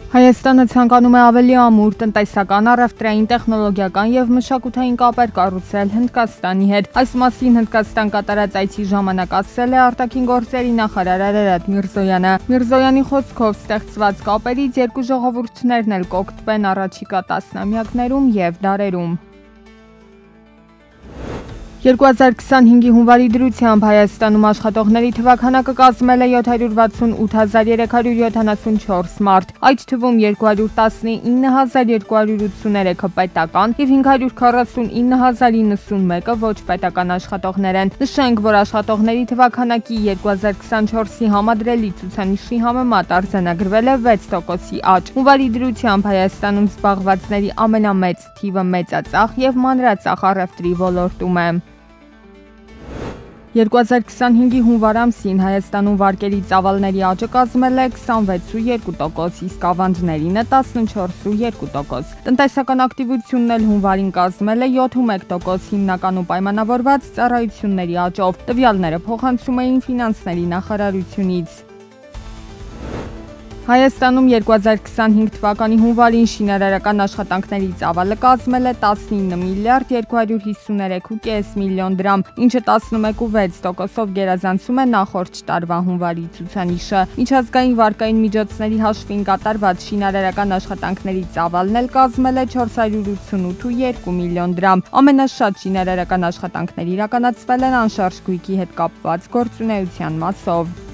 Հայաստանը ցանկանում է ավելի ամուր տնտեսական, առևտրային, տեխնոլոգիական եւ մշակութային կապեր կառուցել Հնդկաստանի հետ։ Այս մասին Հնդկաստան կատարած այցի ժամանակ ասել է արտաքին գործերի նախարար Արարատ Միրզոյանը։ Միրզոյանի խոսքով ստեղծված կապերից երկու ժողովուրդներն էլ կօգտվեն առաջիկա տասնամյակներում եւ դարերում։ 2025-ի հունվարի դրությամբ Հայաստանում աշխատողների թվաքանակը կազմել է 768,374 մարդ, այդ թվում 219,283-ը պետական եւ 549,091-ը ոչ պետական աշխատողներ են։ Նշենք, որ աշխատողների թվաքանակի 2024-ի համադրելի ցուցանիշի համեմատ արձանագրվել է 6%-ի աճ։ Հունվարի դրությամբ Հայաստանում զբաղվածների ամենամեծ թիվը մեծածախ եւ մանրածախ առևտրի ոլորտում է։ 2025-ի հունվար ամսին Հայաստանում վարկերի ծավալների աճը կազմել է 26,2%, իսկ ավանդներինը 14,2%։ Տնտեսական ակտիվությունն էլ հունվարին կազմել է 7,1%, հիմնականում պայմանավորված ծառայությունների աճով։ Տվյալները փոխանցում էին ֆինանսների նախարարությունից։ Հայաստանում 2025 թվականի հունվարին շինարարական աշխատանքների ծավալը կազմել է 19,253,5 միլիոն դրամ, ինչը 11,6%-ով գերազանցում է նախորդ տարվա հունվարի ցուցանիշը։ Միջազգային վարկային միջոցների հաշվին կատարված շինարարական աշխատանքների ծավալն էլ կազմել է 488,2 միլիոն դրամ։ Ամենաշատ շինարարական աշխատանքներ իրականացվել են անշարժ գույքի հետ կապված գործունեության մասով։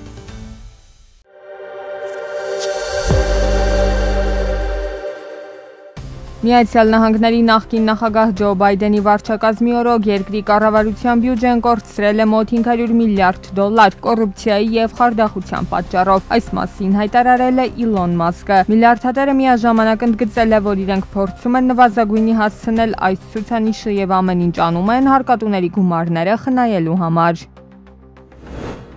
Միացյալ Նահանգների նախկին նախագահ Ջո Բայդենի վարչակազմի օրոք երկրի կառավարության բյուջեն կորցրել է մոտ $500 միլիարդ կոռուպցիայի եւ խարդախության պատճառով։ Այս մասին հայտարարել է Իլոն Մասկը։ Միլիարդատերը միաժամանակ ընդգծել է, որ իրենք փորձում են նվազագույնի հասցնել այս ցուցանիշը եւ ամեն ինչ անում են հարկատուների գումարները խնայելու համար։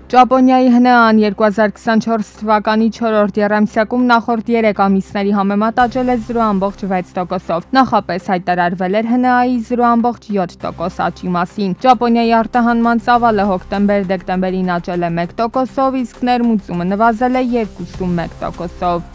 Ճապոնիայի ՀՆԱ-ն 2024 թվականի 4-րդ եռամսյակում նախորդ 3 ամիսների համեմատ աճել է 0,6%-ով։ Նախապես հայտարարվել էր ՀՆԱ-ի 0,7% աճի մասին։ Ճապոնիայի արտահանման ծավալը հոկտեմբեր-դեկտեմբերին աճել է 1%-ով, իսկ ներմուծումը նվազել է 2,1%-ով։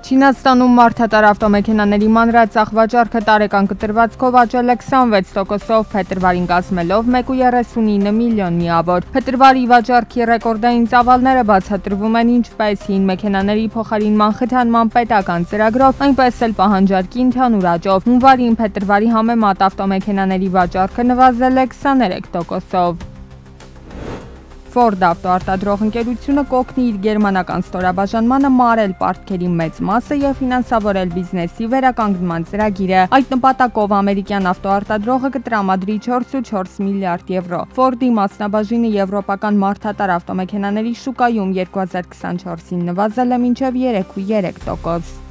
Չինաստանում մարդատար ավտոմեքենաների մանրածախ վաճառքը տարեկան կտրվածքով աճել է 26%-ով, փետրվարին կազմելով 1,39 միլիոն միավոր։ Փետրվարի վաճառքի ռեկորդային ծավալները բացատրվում են ինչպես հին մեքենաների փոխարինման խթանման պետական ծրագրով, այնպես էլ պահանջարկի ընդհանուր աճով։ Հունվարին փետրվարի համեմատ ավտոմեքենաների վաճառքը նվազել է 23%-ով։ Ford ավտոարտադրող ընկերությունը կօգնի իր գերմանական ստորաբաժանմանը մարել պարտքերի մեծ մասը եւ ֆինանսավորել բիզնեսի վերականգնման ծրագիրը։ Այդ նպատակով ամերիկյան ավտոարտադրողը կտրամադրի 4,4 միլիարդ եվրո։ Ford-ի մասնաբաժինը եվրոպական մարդատար ավտոմեքենաների շուկայում 2024-ին նվազել է մինչև 3,3%։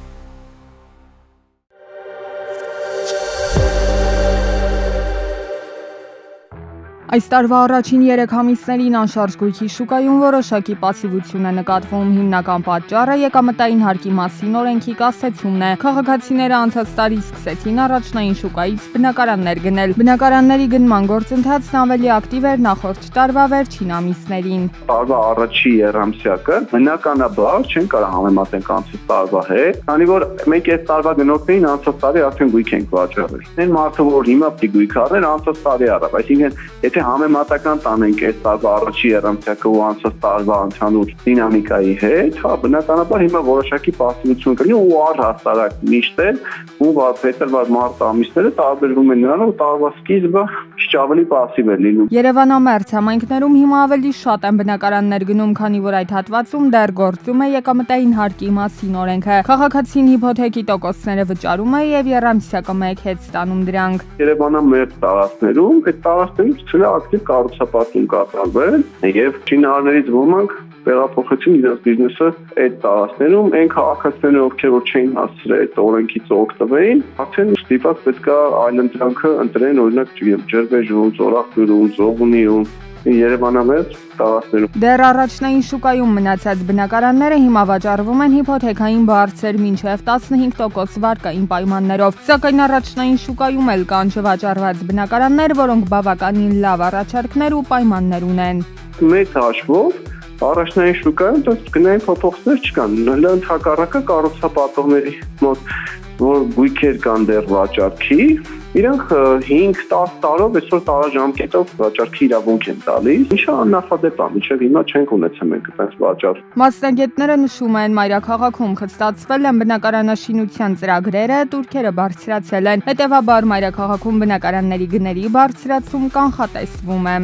Այս տարվա առաջին 3 ամիսներին անշարժ գույքի շուկայում որոշակի պասիվություն է նկատվում։ Հիմնական պատճառը եկամտային հարկի մասին օրենքի կասեցումն է։ Քաղաքացիները անցած տարի սկսեցին առաջնային շուկայից բնակարաններ գնել։ Բնակարանների գնման գործընթացն ավելի ակտիվ էր նախորդ տարվա վերջին ամիսներին։ Տարվա առաջի եռամսյակը բնականաբար չեն կարող համեմատենք անցած տարվա հետ, քանի որ մենք այս տարվա գնորդներին անցած տարի արդեն գույք ենք վաճառել։ Այն մարդը, որ հիմա պիտի գույք առներ, անցած տարի առավ, այսինքն եթե համեմատական տանենք այս տարվա առաջի եռամսյակը ու անցած տարվա ընդհանուր դինամիկայի հետ, բնականաբար հիմա որոշակի պասիվություն կլինի ու առհասարակ միշտ է հունվար, փետրվար, մարտ ամիսները տարբերվում են նրանով, տարվա սկիզբը քիչ ավելի պասիվ է լինում։ Երևանամերձ համայնքներում հիմա ավելի շատ են բնակարաններ գնում, քանի որ այդ հատվածում դեռ գործում է եկամտային հարկի մասին օրենքը։ Քաղաքացին հիփոթեքի տոկոսները վճարում է եւ եռամսյակը մեկ հետ ստանում դրանք։ Երևանամերձ տարածքներում այդ տարածքներից ակտիվ կառուցապատում կատարվել եւ շինարարներից ոմանք վերափոխեցին իրենց բիզնեսը այդ տարածքներում, այն քաղաքացիները, ովքեր որ չէին հասցրել այդ օրենքից օգտվեին, արդեն ստիպված պետք է այլընտրանքը ընտրեն, օրինակ Ջերվեժում, Զորախմիրում, Զողունիում, Երևանամերձ տարածքներում։ Դեռ առաջնային շուկայում մնացած բնակարանները հիմա վաճառվում են հիփոթեքային բարձր մինչև 15% վարկային պայմաններով, սակայն առաջնային շուկայում էլ կան չվաճառված բնակարաններ, որոնք բավականին լավ առաջարկներ ու պայմաններ ունեն։ Մեծ հաշվով Առաջնային շուկայում դա գնային փոփոխություններ չկան։ Ընդհակառակը կառուցապատողների մոտ որ գույքեր կան դեռ վաճառքի, իրանք 5-10 տարով այսօր տարաժամկետով վաճառքի իրավունք են տալիս, ինչը աննախադեպ է, մինչև հիմա չենք ունեցել մենք այդպես վաճառ։ Մասնագետները նշում են, մայրաքաղաքում խստացվել են բնակարանաշինության ծրագրերը, տուրքերը բարձրացել են, հետևաբար մայրաքաղաքում բնակարանների գների բարձրացում կանխատեսվում է։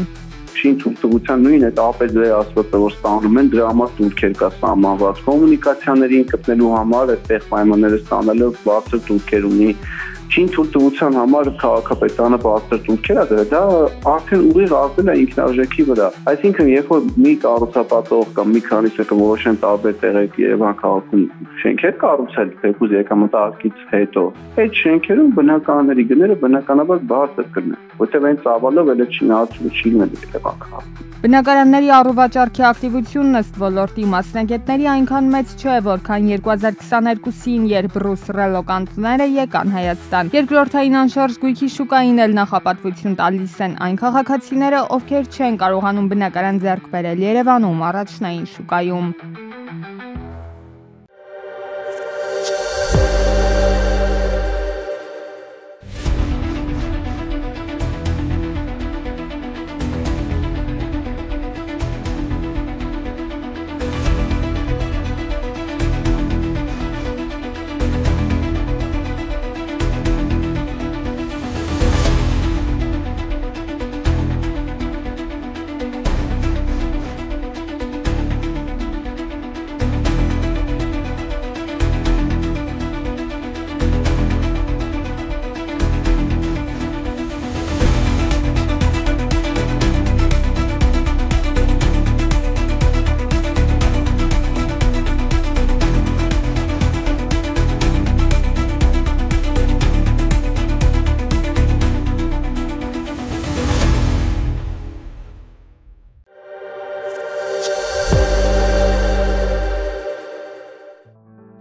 Շինթույլտվության նույն այդ ԱՊԶ-ի ասվածը որ ստանում են, դրա համար տուրքեր կա սահմանված կոմունիկացիաներին գտնելու համար, այդտեղ պայմանները ստանալով բարձր տուրքեր ունի։ Շինթույլտվության համար քաղաքապետարանը բարձր տուրքեր է դրել, դա արդեն ուղիղ ազդել է ինքնարժեքի վրա։ Այսինքն, երբ որ մի կառուցապատող կամ մի քանիսը կորոշեն տարբեր տեղեր Երևան քաղաքում շենքեր կառուցել, թեկուզ եկամտահարկից հետո, այդ շենքերում բնակարանների գները բնականաբար բարձր կլինեն, որտեղ այն ծավալով էլ չի լինելու Երևան քաղաքում։ Բնակարանների առուվաճառքի ակտիվությունն ըստ ոլորտի մասնագետների այնքան մեծ չէ, որքան 2022-ին, երբ ռուս ռելոկանտները եկան Հայաստան։ Երկրորդային անշարժ գույքի շուկային էլ նախապատվություն տալիս են այն քաղաքացիները, ովքեր չեն կարողանում բնակարան ձեռք բերել Երևանում առաջնային շուկայում։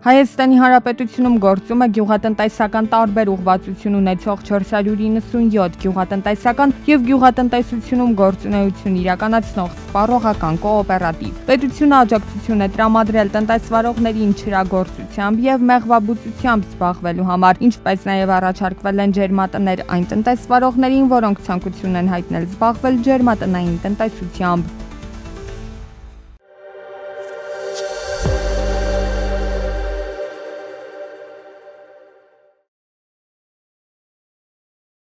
Հայաստանի Հանրապետությունում գործում է գյուղատնտեսական տարբեր ուղղվածություն ունեցող 497 գյուղատնտեսական և գյուղատնտեսությունում գործունեություն իրականացնող սպառողական կոոպերատիվ։ Պետությունը աջակցություն է տրամադրել տնտեսվարողներին չրագործությամբ և մեղվաբուծությամբ զբաղվելու համար, ինչպես նաև առաջարկվել են ջերմատներ այն տնտեսվարողներին, որոնք ցանկություն են հայտնել զբաղվել ջերմատնային տնտեսությամբ։